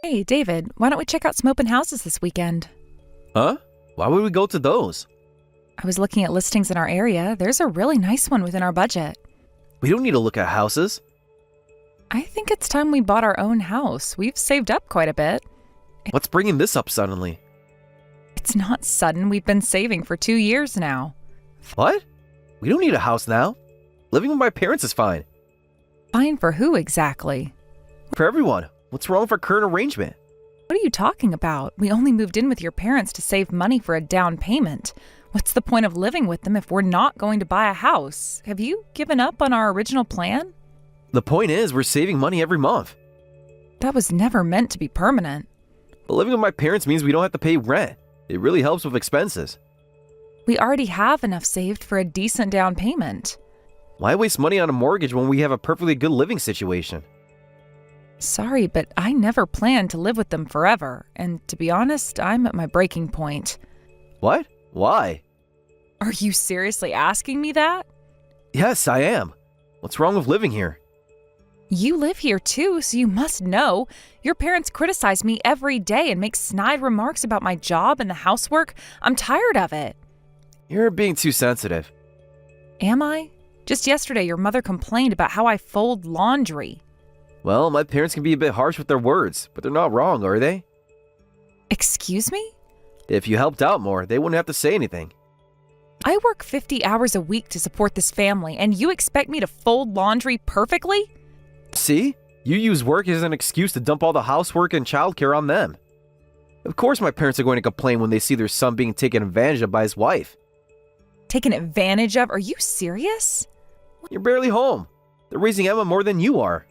Hey, David, why don't we check out some open houses this weekend? Huh? Why would we go to those? I was looking at listings in our area. There's a really nice one within our budget. We don't need to look at houses. I think it's time we bought our own house. We've saved up quite a bit. What's bringing this up suddenly? It's not sudden. We've been saving for 2 years now. What? We don't need a house now. Living with my parents is fine. Fine for who exactly? For everyone. What's wrong with our current arrangement? What are you talking about? We only moved in with your parents to save money for a down payment. What's the point of living with them if we're not going to buy a house? Have you given up on our original plan? The point is, we're saving money every month. That was never meant to be permanent. But living with my parents means we don't have to pay rent. It really helps with expenses. We already have enough saved for a decent down payment. Why waste money on a mortgage when we have a perfectly good living situation? Sorry, but I never planned to live with them forever. And to be honest, I'm at my breaking point. What? Why? Are you seriously asking me that? Yes, I am. What's wrong with living here? You live here too, so you must know. Your parents criticize me every day and make snide remarks about my job and the housework. I'm tired of it. You're being too sensitive. Am I? Just yesterday, your mother complained about how I fold laundry. Well, my parents can be a bit harsh with their words, but they're not wrong, are they? Excuse me? If you helped out more, they wouldn't have to say anything. I work 50 hours a week to support this family, and you expect me to fold laundry perfectly? See? You use work as an excuse to dump all the housework and childcare on them. Of course my parents are going to complain when they see their son being taken advantage of by his wife. Taken advantage of? Are you serious? You're barely home. They're raising Emma more than you are.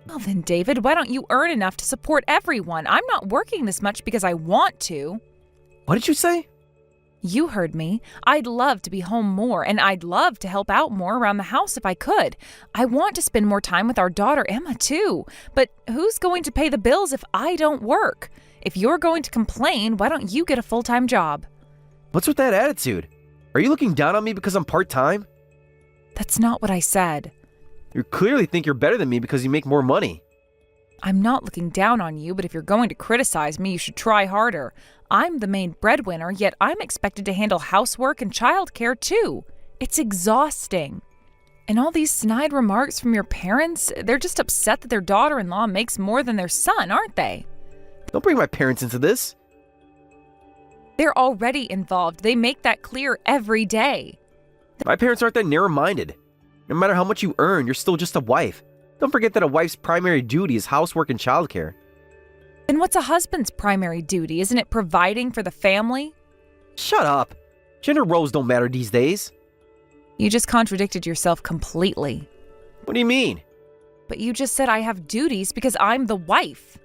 Well then, David, why don't you earn enough to support everyone? I'm not working this much because I want to. What did you say? You heard me. I'd love to be home more, and I'd love to help out more around the house if I could. I want to spend more time with our daughter, Emma, too. But who's going to pay the bills if I don't work? If you're going to complain, why don't you get a full-time job? What's with that attitude? Are you looking down on me because I'm part-time? That's not what I said. You clearly think you're better than me because you make more money. I'm not looking down on you, but if you're going to criticize me, you should try harder. I'm the main breadwinner, yet I'm expected to handle housework and childcare too. It's exhausting. And all these snide remarks from your parents, they're just upset that their daughter-in-law makes more than their son, aren't they? Don't bring my parents into this. They're already involved. They make that clear every day. My parents aren't that narrow-minded. No matter how much you earn, you're still just a wife. Don't forget that a wife's primary duty is housework and childcare. Then what's a husband's primary duty? Isn't it providing for the family? Shut up. Gender roles don't matter these days. You just contradicted yourself completely. What do you mean? But you just said I have duties because I'm the wife.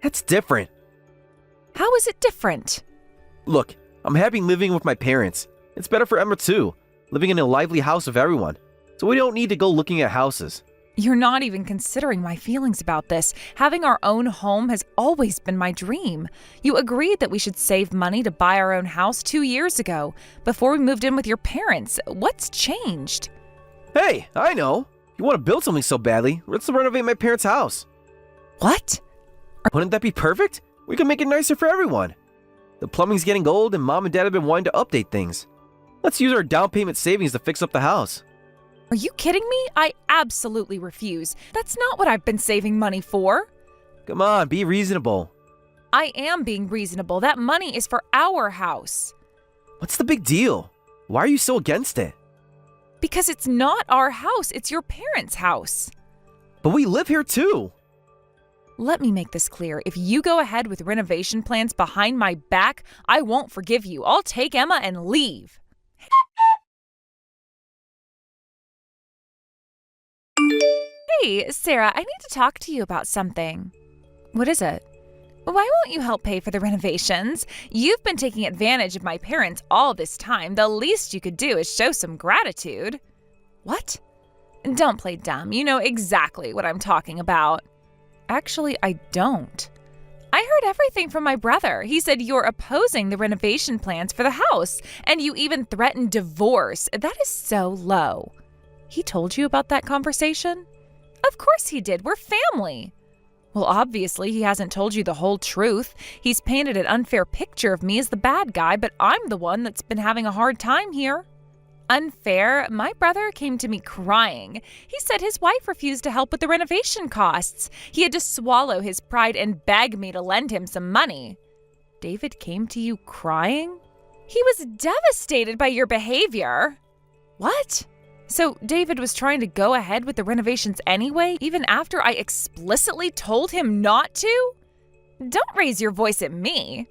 That's different. How is it different? Look, I'm happy living with my parents. It's better for Emma too, living in a lively house with everyone. So we don't need to go looking at houses. You're not even considering my feelings about this. Having our own home has always been my dream. You agreed that we should save money to buy our own house 2 years ago, before we moved in with your parents. What's changed? Hey, I know. You want to build something so badly. Let's renovate my parents' house. What? Wouldn't that be perfect? We can make it nicer for everyone. The plumbing's getting old and Mom and Dad have been wanting to update things. Let's use our down payment savings to fix up the house. Are you kidding me? I absolutely refuse. That's not what I've been saving money for. Come on, be reasonable. I am being reasonable. That money is for our house. What's the big deal? Why are you so against it? Because it's not our house. It's your parents' house. But we live here too. Let me make this clear. If you go ahead with renovation plans behind my back, I won't forgive you. I'll take Emma and leave. Hey, Sarah, I need to talk to you about something. What is it? Why won't you help pay for the renovations? You've been taking advantage of my parents all this time. The least you could do is show some gratitude. What? Don't play dumb. You know exactly what I'm talking about. Actually, I don't. I heard everything from my brother. He said you're opposing the renovation plans for the house, and you even threatened divorce. That is so low. He told you about that conversation? Of course he did. We're family. Well, obviously, he hasn't told you the whole truth. He's painted an unfair picture of me as the bad guy, but I'm the one that's been having a hard time here. Unfair? My brother came to me crying. He said his wife refused to help with the renovation costs. He had to swallow his pride and beg me to lend him some money. David came to you crying? He was devastated by your behavior. What? So David was trying to go ahead with the renovations anyway, even after I explicitly told him not to? Don't raise your voice at me.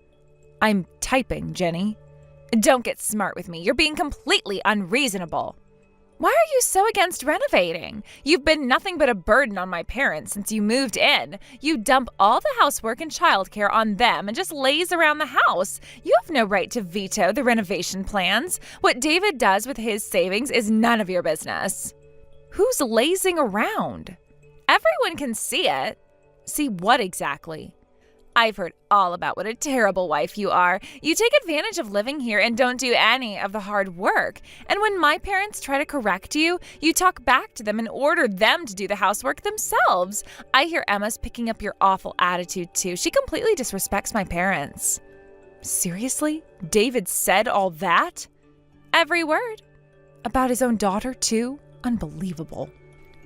I'm typing, Jenny. Don't get smart with me. You're being completely unreasonable. Why are you so against renovating? You've been nothing but a burden on my parents since you moved in. You dump all the housework and childcare on them and just laze around the house. You have no right to veto the renovation plans. What David does with his savings is none of your business. Who's lazing around? Everyone can see it. See what exactly? I've heard all about what a terrible wife you are. You take advantage of living here and don't do any of the hard work. And when my parents try to correct you, you talk back to them and order them to do the housework themselves. I hear Emma's picking up your awful attitude too. She completely disrespects my parents. Seriously? David said all that? Every word. About his own daughter too? Unbelievable.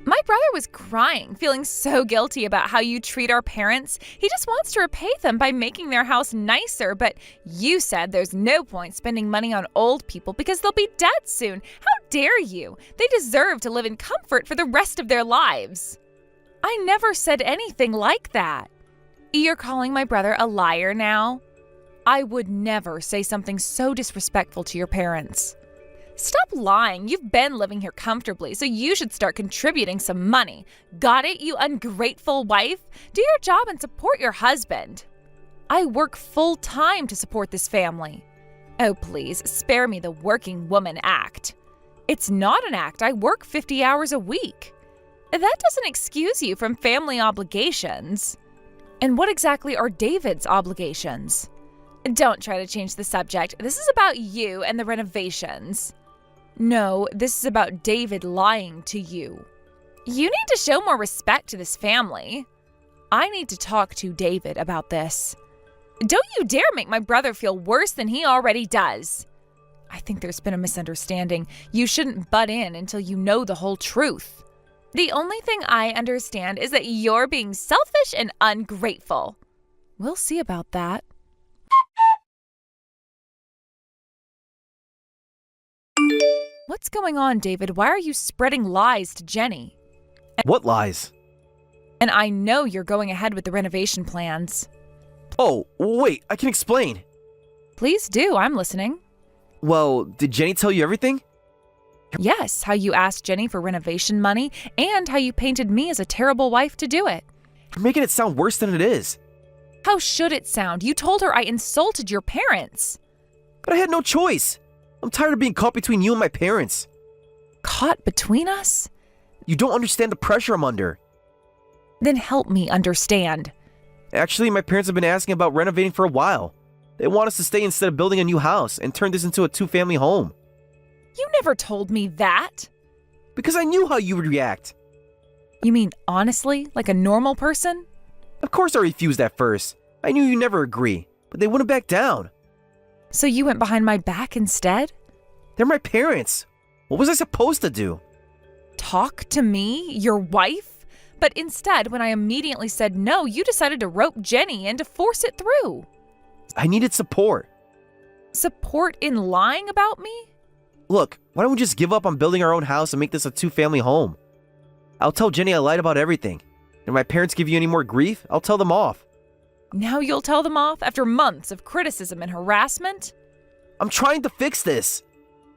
My brother was crying, feeling so guilty about how you treat our parents. He just wants to repay them by making their house nicer, but you said there's no point spending money on old people because they'll be dead soon. How dare you? They deserve to live in comfort for the rest of their lives. I never said anything like that. You're calling my brother a liar now? I would never say something so disrespectful to your parents. Stop lying. You've been living here comfortably, so you should start contributing some money. Got it, you ungrateful wife? Do your job and support your husband. I work full-time to support this family. Oh, please, spare me the working woman act. It's not an act. I work 50 hours a week. That doesn't excuse you from family obligations. And what exactly are David's obligations? Don't try to change the subject. This is about you and the renovations. No, this is about David lying to you. You need to show more respect to this family. I need to talk to David about this. Don't you dare make my brother feel worse than he already does. I think there's been a misunderstanding. You shouldn't butt in until you know the whole truth. The only thing I understand is that you're being selfish and ungrateful. We'll see about that. What's going on, David? Why are you spreading lies to Jenny? What lies? And I know you're going ahead with the renovation plans. Oh, wait, I can explain. Please do, I'm listening. Well, did Jenny tell you everything? Yes, how you asked Jenny for renovation money and how you painted me as a terrible wife to do it. You're making it sound worse than it is. How should it sound? You told her I insulted your parents. But I had no choice. I'm tired of being caught between you and my parents. Caught between us? You don't understand the pressure I'm under. Then help me understand. Actually, my parents have been asking about renovating for a while. They want us to stay instead of building a new house and turn this into a two-family home. You never told me that. Because I knew how you would react. You mean honestly, like a normal person? Of course I refused at first. I knew you'd never agree, but they wouldn't back down. So you went behind my back instead? They're my parents. What was I supposed to do? Talk to me, your wife? But instead, when I immediately said no, you decided to rope Jenny in to force it through. I needed support. Support in lying about me? Look, why don't we just give up on building our own house and make this a two-family home? I'll tell Jenny I lied about everything. And if my parents give you any more grief, I'll tell them off. Now you'll tell them off after months of criticism and harassment? I'm trying to fix this.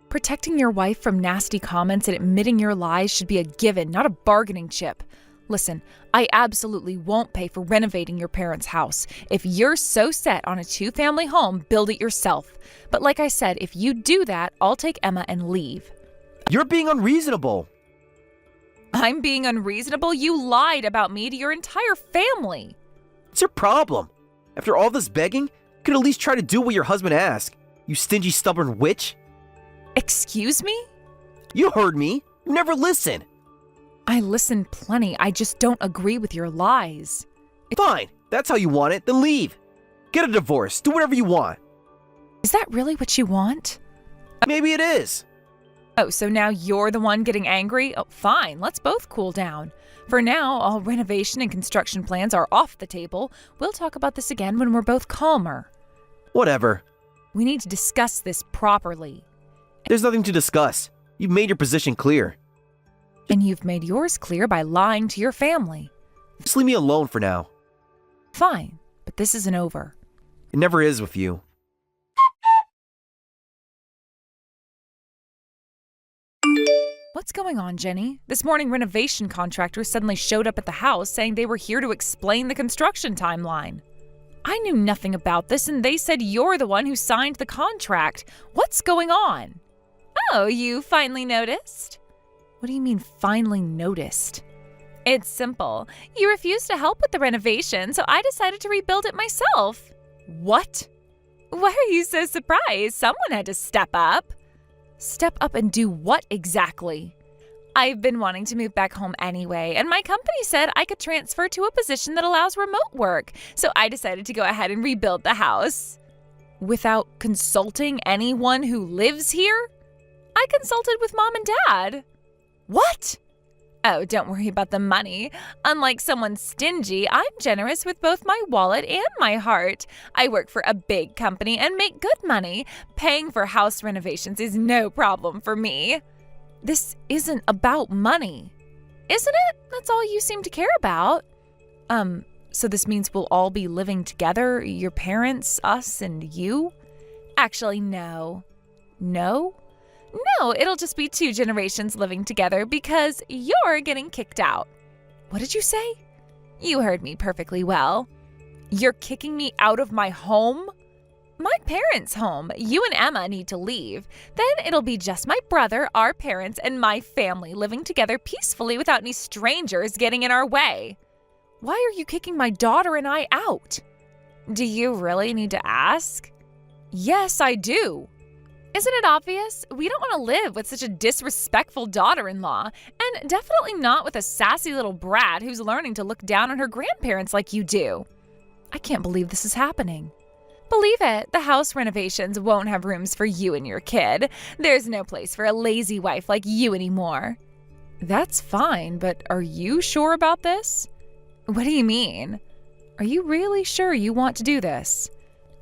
Protecting your wife from nasty comments and admitting your lies should be a given, not a bargaining chip. Listen, I absolutely won't pay for renovating your parents' house. If you're so set on a two-family home, build it yourself. But like I said, if you do that, I'll take Emma and leave. You're being unreasonable. I'm being unreasonable? You lied about me to your entire family. What's your problem? After all this begging, you could at least try to do what your husband asked. You stingy, stubborn witch. Excuse me? You heard me. You never listen. I listen plenty. I just don't agree with your lies. Fine, that's how you want it, then leave. Get a divorce, do whatever you want. Is that really what you want? Maybe it is. Oh, so now you're the one getting angry? Oh, fine, let's both cool down. For now, all renovation and construction plans are off the table. We'll talk about this again when we're both calmer. Whatever. We need to discuss this properly. There's nothing to discuss. You've made your position clear. And you've made yours clear by lying to your family. Just leave me alone for now. Fine, but this isn't over. It never is with you. What's going on, Jenny? This morning, renovation contractors suddenly showed up at the house saying they were here to explain the construction timeline. I knew nothing about this, and they said you're the one who signed the contract. What's going on? Oh, you finally noticed? What do you mean, finally noticed? It's simple. You refused to help with the renovation, so I decided to rebuild it myself. What? Why are you so surprised? Someone had to step up. Step up and do what exactly? I've been wanting to move back home anyway, and my company said I could transfer to a position that allows remote work, so I decided to go ahead and rebuild the house. Without consulting anyone who lives here? I consulted with Mom and Dad. What? Oh, don't worry about the money. Unlike someone stingy, I'm generous with both my wallet and my heart. I work for a big company and make good money. Paying for house renovations is no problem for me. This isn't about money, isn't it? That's all you seem to care about. So this means we'll all be living together, your parents, us, and you? Actually, no. No? No, it'll just be 2 generations living together because you're getting kicked out. What did you say? You heard me perfectly well. You're kicking me out of my home? My parents' home. You and Emma need to leave. Then it'll be just my brother, our parents, and my family living together peacefully without any strangers getting in our way. Why are you kicking my daughter and I out? Do you really need to ask? Yes, I do. Isn't it obvious? We don't want to live with such a disrespectful daughter-in-law, and definitely not with a sassy little brat who's learning to look down on her grandparents like you do. I can't believe this is happening. Believe it, the house renovations won't have rooms for you and your kid. There's no place for a lazy wife like you anymore. That's fine, but are you sure about this? What do you mean? Are you really sure you want to do this?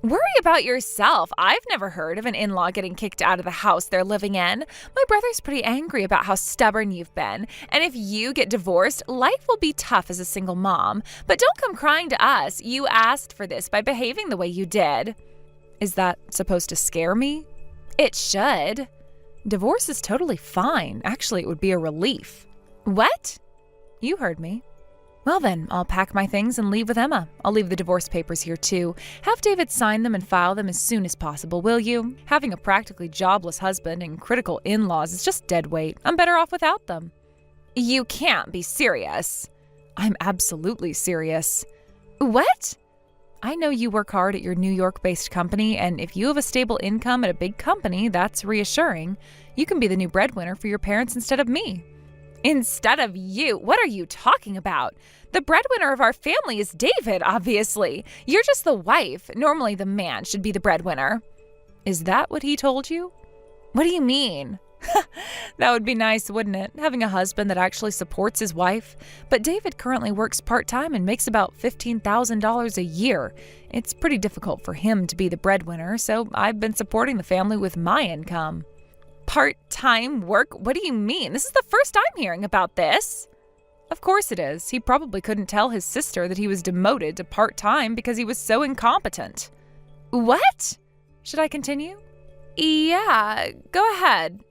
Worry about yourself. I've never heard of an in-law getting kicked out of the house they're living in. My brother's pretty angry about how stubborn you've been. And if you get divorced, life will be tough as a single mom. But don't come crying to us. You asked for this by behaving the way you did. Is that supposed to scare me? It should. Divorce is totally fine. Actually, it would be a relief. What? You heard me. Well then, I'll pack my things and leave with Emma. I'll leave the divorce papers here too. Have David sign them and file them as soon as possible, will you? Having a practically jobless husband and critical in-laws is just dead weight. I'm better off without them. You can't be serious. I'm absolutely serious. What? I know you work hard at your New York-based company, and if you have a stable income at a big company, that's reassuring. You can be the new breadwinner for your parents instead of me. Instead of you? What are you talking about? The breadwinner of our family is David, obviously. You're just the wife. Normally the man should be the breadwinner. Is that what he told you? What do you mean? That would be nice, wouldn't it? Having a husband that actually supports his wife. But David currently works part-time and makes about $15,000 a year. It's pretty difficult for him to be the breadwinner, so I've been supporting the family with my income. Part-time work? What do you mean? This is the first I'm hearing about this. Of course it is. He probably couldn't tell his sister that he was demoted to part-time because he was so incompetent. What? Should I continue? Yeah, go ahead.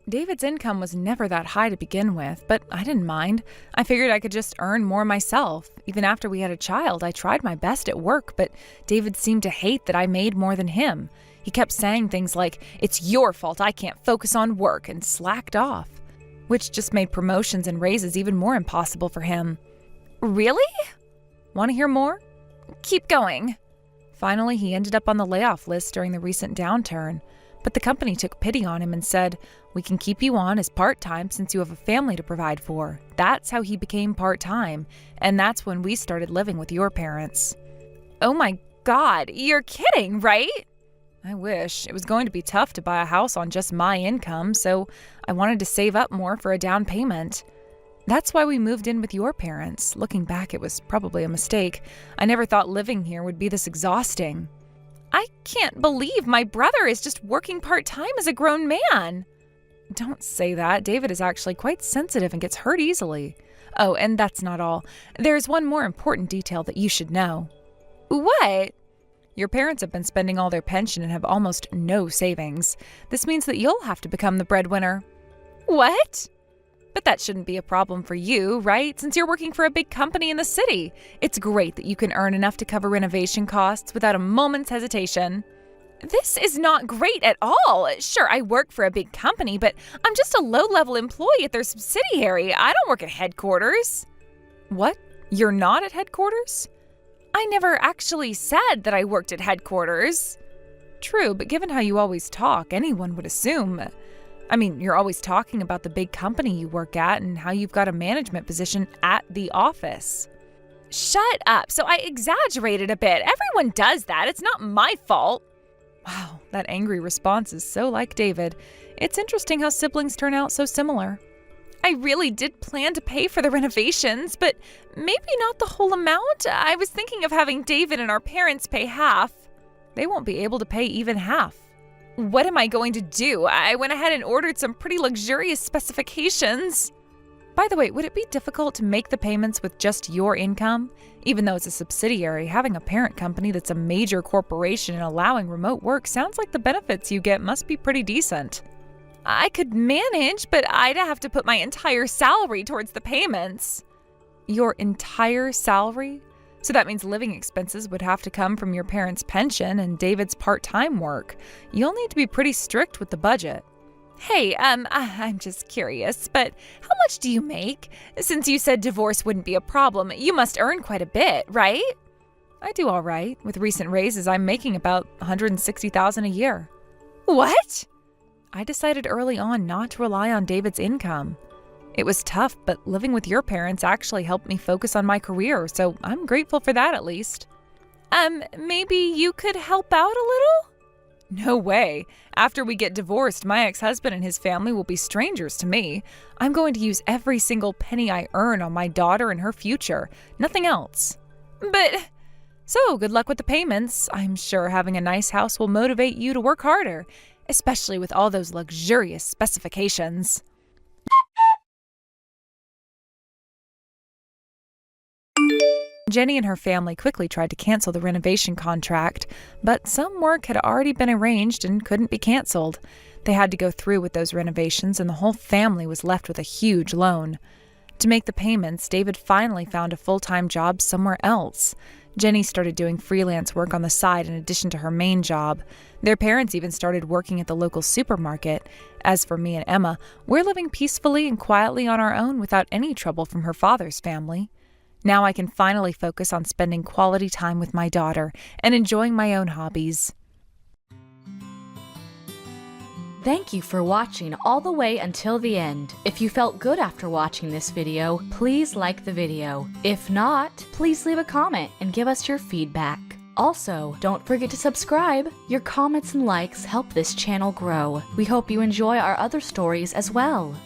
David's income was never that high to begin with, but I didn't mind. I figured I could just earn more myself. Even after we had a child, I tried my best at work, but David seemed to hate that I made more than him. He kept saying things like, "It's your fault I can't focus on work," and slacked off, which just made promotions and raises even more impossible for him. Really? Want to hear more? Keep going. Finally, he ended up on the layoff list during the recent downturn. But the company took pity on him and said, "We can keep you on as part-time since you have a family to provide for." That's how he became part-time, and that's when we started living with your parents. Oh my God, you're kidding, right? I wish. It was going to be tough to buy a house on just my income, so I wanted to save up more for a down payment. That's why we moved in with your parents. Looking back, it was probably a mistake. I never thought living here would be this exhausting. I can't believe my brother is just working part-time as a grown man. Don't say that. David is actually quite sensitive and gets hurt easily. Oh, and that's not all. There's one more important detail that you should know. What? Your parents have been spending all their pension and have almost no savings. This means that you'll have to become the breadwinner. What? But that shouldn't be a problem for you, right? Since you're working for a big company in the city. It's great that you can earn enough to cover renovation costs without a moment's hesitation. This is not great at all. Sure, I work for a big company, but I'm just a low-level employee at their subsidiary. I don't work at headquarters. What? You're not at headquarters? I never actually said that I worked at headquarters. True, but given how you always talk, anyone would assume. I mean, you're always talking about the big company you work at and how you've got a management position at the office. Shut up. So I exaggerated a bit. Everyone does that. It's not my fault. Wow, that angry response is so like David. It's interesting how siblings turn out so similar. I really did plan to pay for the renovations, but maybe not the whole amount. I was thinking of having David and our parents pay half. They won't be able to pay even half. What am I going to do? I went ahead and ordered some pretty luxurious specifications. By the way, would it be difficult to make the payments with just your income? Even though it's a subsidiary, having a parent company that's a major corporation and allowing remote work sounds like the benefits you get must be pretty decent. I could manage, but I'd have to put my entire salary towards the payments. Your entire salary? So that means living expenses would have to come from your parents' pension and David's part-time work. You'll need to be pretty strict with the budget. Hey, I'm just curious, but how much do you make? Since you said divorce wouldn't be a problem, you must earn quite a bit, right? I do all right. With recent raises, I'm making about $160,000 a year. What? I decided early on not to rely on David's income. It was tough, but living with your parents actually helped me focus on my career, so I'm grateful for that at least. Maybe you could help out a little? No way. After we get divorced, my ex-husband and his family will be strangers to me. I'm going to use every single penny I earn on my daughter and her future. Nothing else. So, good luck with the payments. I'm sure having a nice house will motivate you to work harder, especially with all those luxurious specifications. Jenny and her family quickly tried to cancel the renovation contract, but some work had already been arranged and couldn't be canceled. They had to go through with those renovations, and the whole family was left with a huge loan. To make the payments, David finally found a full-time job somewhere else. Jenny started doing freelance work on the side in addition to her main job. Their parents even started working at the local supermarket. As for me and Emma, we're living peacefully and quietly on our own without any trouble from her father's family. Now I can finally focus on spending quality time with my daughter and enjoying my own hobbies. Thank you for watching all the way until the end. If you felt good after watching this video, please like the video. If not, please leave a comment and give us your feedback. Also, don't forget to subscribe. Your comments and likes help this channel grow. We hope you enjoy our other stories as well.